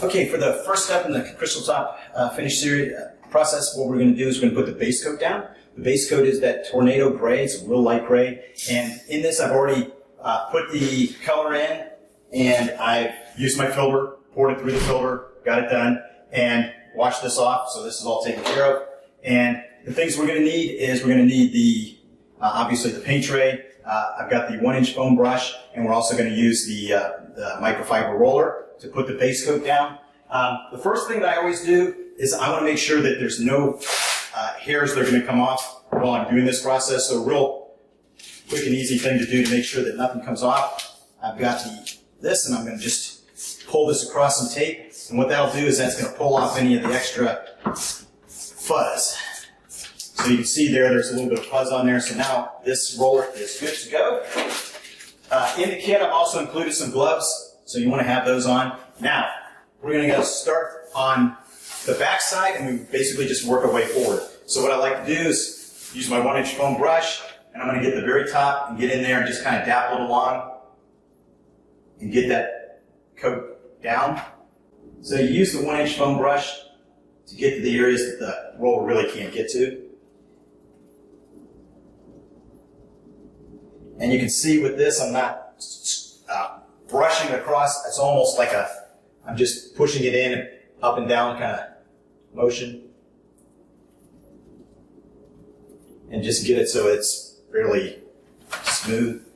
Okay, for the first step in the CrystalTop Finish series process, what we're going to do is we're going to put the base coat down. The base coat is that tornado gray. It's a real light gray. And in this, I've already put the color in, and I've used my filter, poured it through the filter, got it done, and washed this off. So this is all taken care of. And the things we're going to need is we're going to need the, obviously the paint tray. I've got the 1-inch foam brush, and we're also going to use the microfiber roller to put the base coat down. The first thing that I always do is I want to make sure that there's no hairs that are going to come off while I'm doing this process. So a real quick and easy thing to do to make sure that nothing comes off. I've got this, and I'm going to just pull this across some tape. And what that'll do is that's going to pull off any of the extra fuzz. So you can see there's a little bit of fuzz on there. So now this roller is good to go. In the kit, I've also included some gloves. So you want to have those on. Now, we're going to start on the back side, and we basically just work our way forward. So what I like to do is use my 1-inch foam brush, and I'm going to get the very top and get in there and just kind of dap it along and get that coat down. So you use the 1-inch foam brush to get to the areas that the roller really can't get to. And you can see with this, I'm not brushing across. It's almost like I'm just pushing it in, up and down kind of motion. And just get it so it's fairly smooth.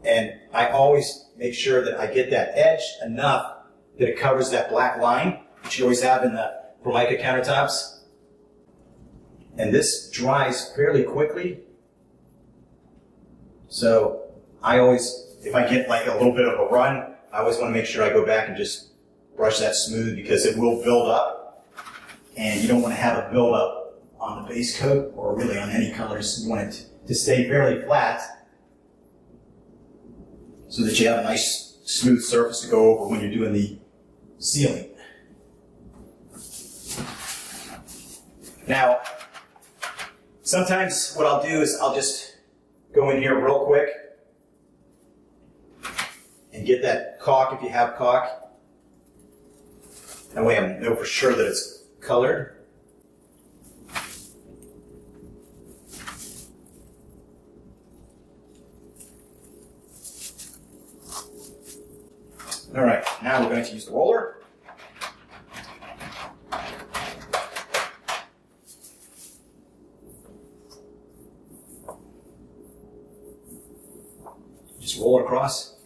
And I always make sure that I get that edge enough that it covers that black line, which you always have in the Formica countertops. And this dries fairly quickly. So I always, if I get like a little bit of a run, I always want to make sure I go back and just brush that smooth, because it will build up. And you don't want to have a build up on the base coat or really on any colors. You want it to stay fairly flat so that you have a nice smooth surface to go over when you're doing the sealing. Now, sometimes what I'll do is I'll just go in here real quick and get that caulk if you have caulk. That way I know for sure that it's colored. All right, now we're going to use the roller. Just roll it across.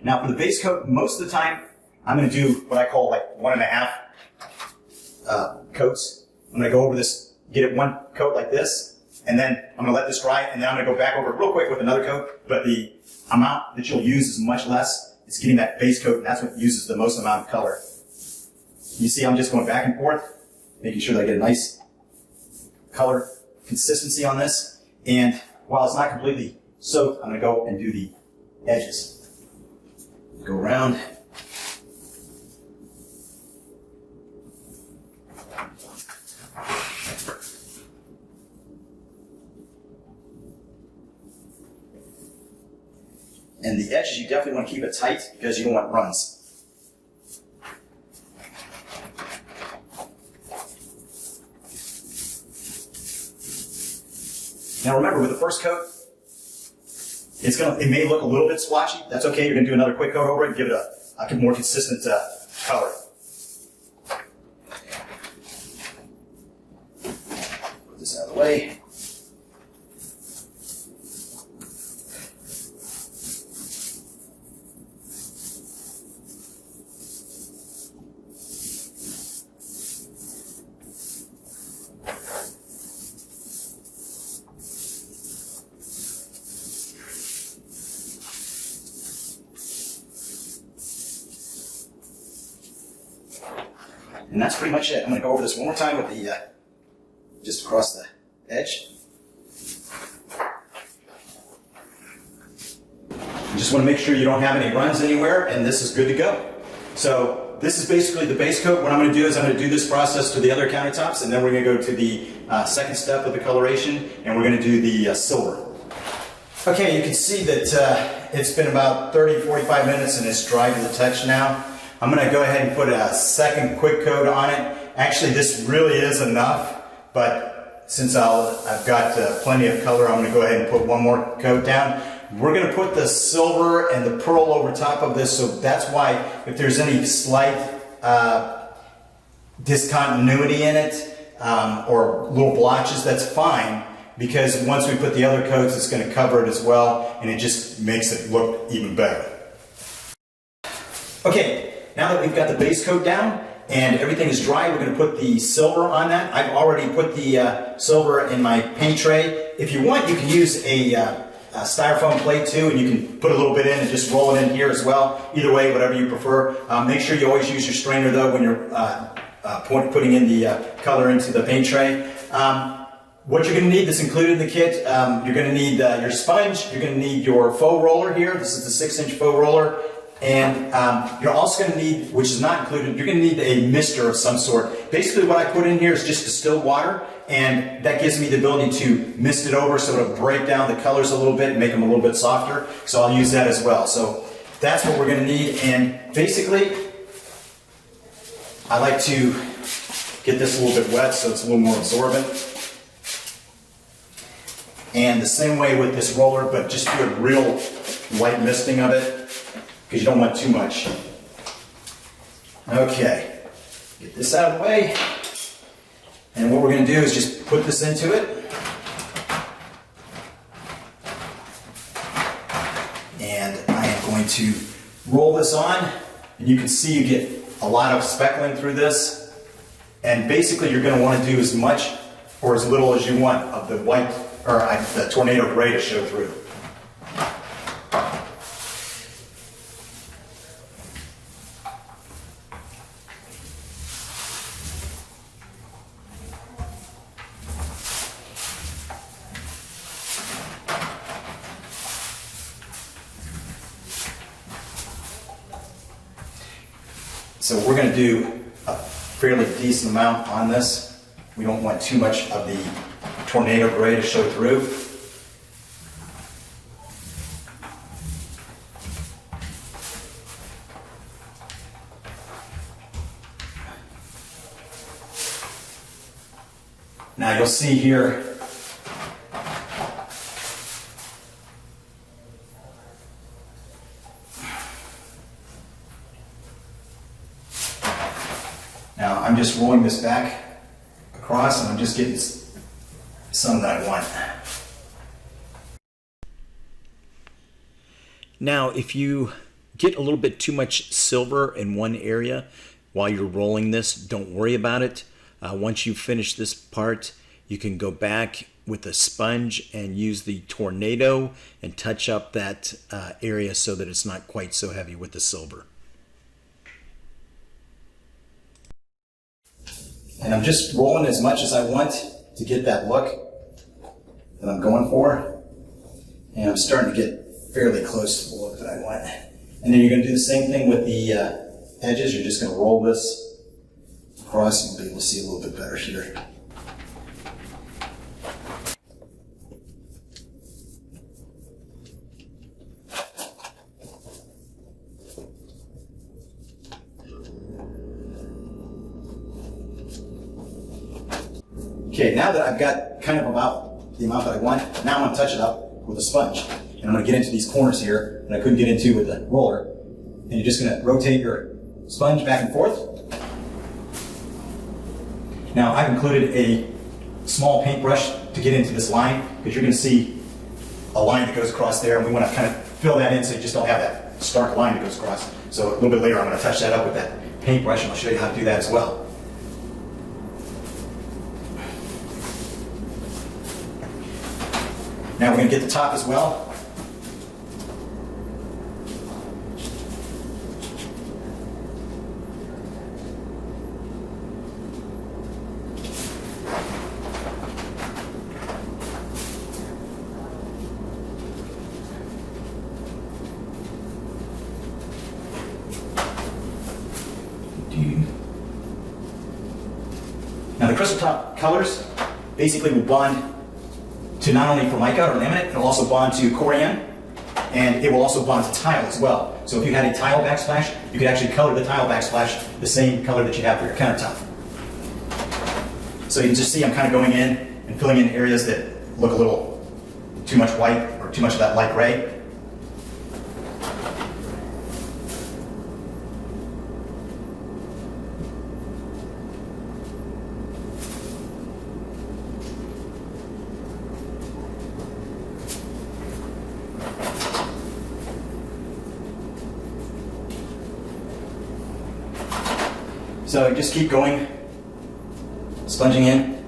Now for the base coat, most of the time, I'm going to do what I call like 1.5 coats. I'm going to go over this, get it one coat like this, and then I'm going to let this dry, and then I'm going to go back over it real quick with another coat, but the amount that you'll use is much less. It's getting that base coat, and that's what uses the most amount of color. You see I'm just going back and forth, making sure that I get a nice color consistency on this, and while it's not completely soaked, I'm going to go and do the edges. Go around. And the edges, you definitely want to keep it tight because you don't want runs. Now remember, with the first coat, it may look a little bit splotchy. That's okay. You're going to do another quick coat over it and give it a more consistent color. Put this out of the way. And that's pretty much it. I'm going to go over this one more time with the, just across the edge. You just want to make sure you don't have any runs anywhere, and this is good to go. So this is basically the base coat. What I'm going to do is I'm going to do this process to the other countertops, and then we're going to go to the second step of the coloration, and we're going to do the silver. Okay, you can see that it's been about 30-45 minutes and it's dry to the touch now. I'm going to go ahead and put a second quick coat on it. Actually, this really is enough, but since I've got plenty of color, I'm going to go ahead and put one more coat down. We're going to put the silver and the pearl over top of this, so that's why if there's any slight discontinuity in it or little blotches, that's fine, because once we put the other coats, it's going to cover it as well, and it just makes it look even better. Okay, now that we've got the base coat down and everything is dry, we're going to put the silver on that. I've already put the silver in my paint tray. If you want, you can use a styrofoam plate too, and you can put a little bit in and just roll it in here as well. Either way, whatever you prefer. Make sure you always use your strainer though when you're putting in the color into the paint tray. What you're going to need, that's included in the kit, you're going to need your sponge, you're going to need your faux roller here. This is the 6-inch faux roller. And you're also going to need, which is not included, you're going to need a mister of some sort. Basically what I put in here is just distilled water, and that gives me the ability to mist it over so it'll break down the colors a little bit and make them a little bit softer. So I'll use that as well. So that's what we're going to need. And basically, I like to get this a little bit wet so it's a little more absorbent. And the same way with this roller, but just do a real light misting of it, because you don't want too much. Okay, get this out of the way. And what we're going to do is just put this into it. And I am going to roll this on. And you can see you get a lot of speckling through this. And basically you're going to want to do as much or as little as you want of the white, or the tornado gray to show through. So we're going to do a fairly decent amount on this. We don't want too much of the tornado gray to show through. Now you'll see here, now I'm just rolling this back across and I'm just getting some that I want. Now, if you get a little bit too much silver in one area while you're rolling this, don't worry about it. Once you finish this part, you can go back with a sponge and use the tornado and touch up that area so that it's not quite so heavy with the silver. And I'm just rolling as much as I want to get that look that I'm going for. And I'm starting to get fairly close to the look that I want. And then you're going to do the same thing with the edges. You're just going to roll this across and you'll be able to see a little bit better here. Okay, now that I've got kind of about the amount that I want, now I'm going to touch it up with a sponge. And I'm going to get into these corners here that I couldn't get into with the roller. And you're just going to rotate your sponge back and forth. Now I've included a small paintbrush to get into this line, because you're going to see a line that goes across there, and we want to kind of fill that in so you just don't have that stark line that goes across. So a little bit later I'm going to touch that up with that paintbrush, and I'll show you how to do that as well. Now we're going to get the top as well. Now the CrystalTop colors, basically will bond to not only Formica or laminate, it'll also bond to corian, and it will also bond to tile as well. So if you had a tile backsplash, you could actually color the tile backsplash the same color that you have for your countertop. So you can just see I'm kind of going in and filling in areas that look a little too much white or too much of that light gray. So just keep going, sponging in.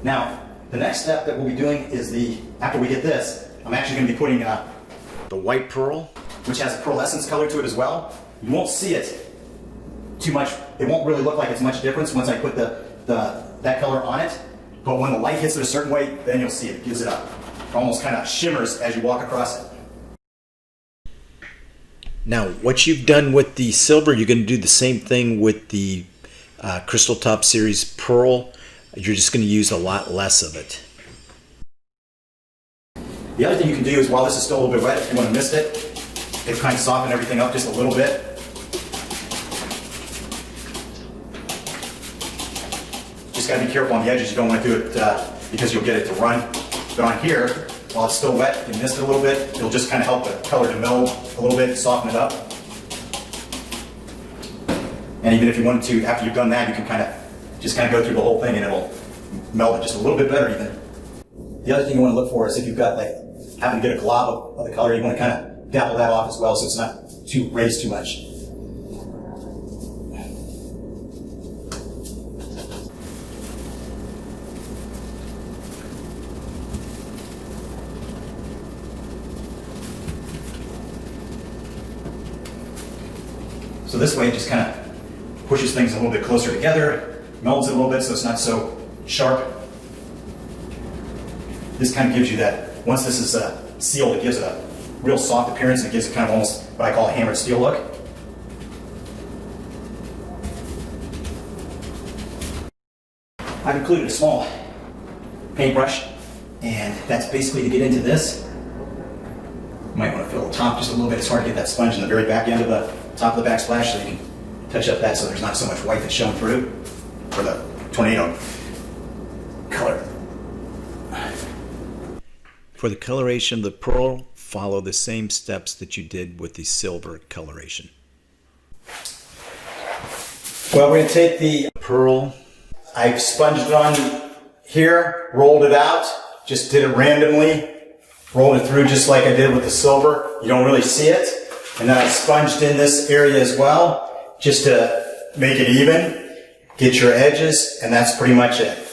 Now, the next step that we'll be doing is after we get this, I'm actually going to be putting The white pearl. which has a pearlescence color to it as well. You won't see it too much. It won't really look like it's much difference once I put that color on it. But when the light hits it a certain way, then you'll see it. It gives it up. It almost kind of shimmers as you walk across it. Now, what you've done with the silver, you're going to do the same thing with the CrystalTop series pearl. You're just going to use a lot less of it. The other thing you can do is, while this is still a little bit wet, if you want to mist it, it kind of soften everything up just a little bit. Just got to be careful on the edges. You don't want to do it because you'll get it to run. But on here, while it's still wet, you mist it a little bit. It'll just kind of help the color to meld a little bit, soften it up. And even if you wanted to, after you've done that, you can just go through the whole thing and it'll meld it just a little bit better even. The other thing you want to look for is if you've got having to get a glob of the color, you want to kind of dapple that off as well so it's not raised too much. So this way it just kind of pushes things a little bit closer together, melds it a little bit so it's not so sharp. This kind of gives you that, once this is sealed, it gives it a real soft appearance and it gives it kind of almost what I call a hammered steel look. I've included a small paintbrush, and that's basically to get into this. You might want to fill the top just a little bit. It's hard to get that sponge in the very back end of the top of the backsplash, so you can touch up that so there's not so much white that's shown through for the tornado color. For the coloration of the pearl, follow the same steps that you did with the silver coloration. Well, we're going to take the Pearl. I've sponged it on here, rolled it out, just did it randomly, rolled it through just like I did with the silver. You don't really see it. And then I sponged in this area as well, just to make it even, get your edges, and that's pretty much it.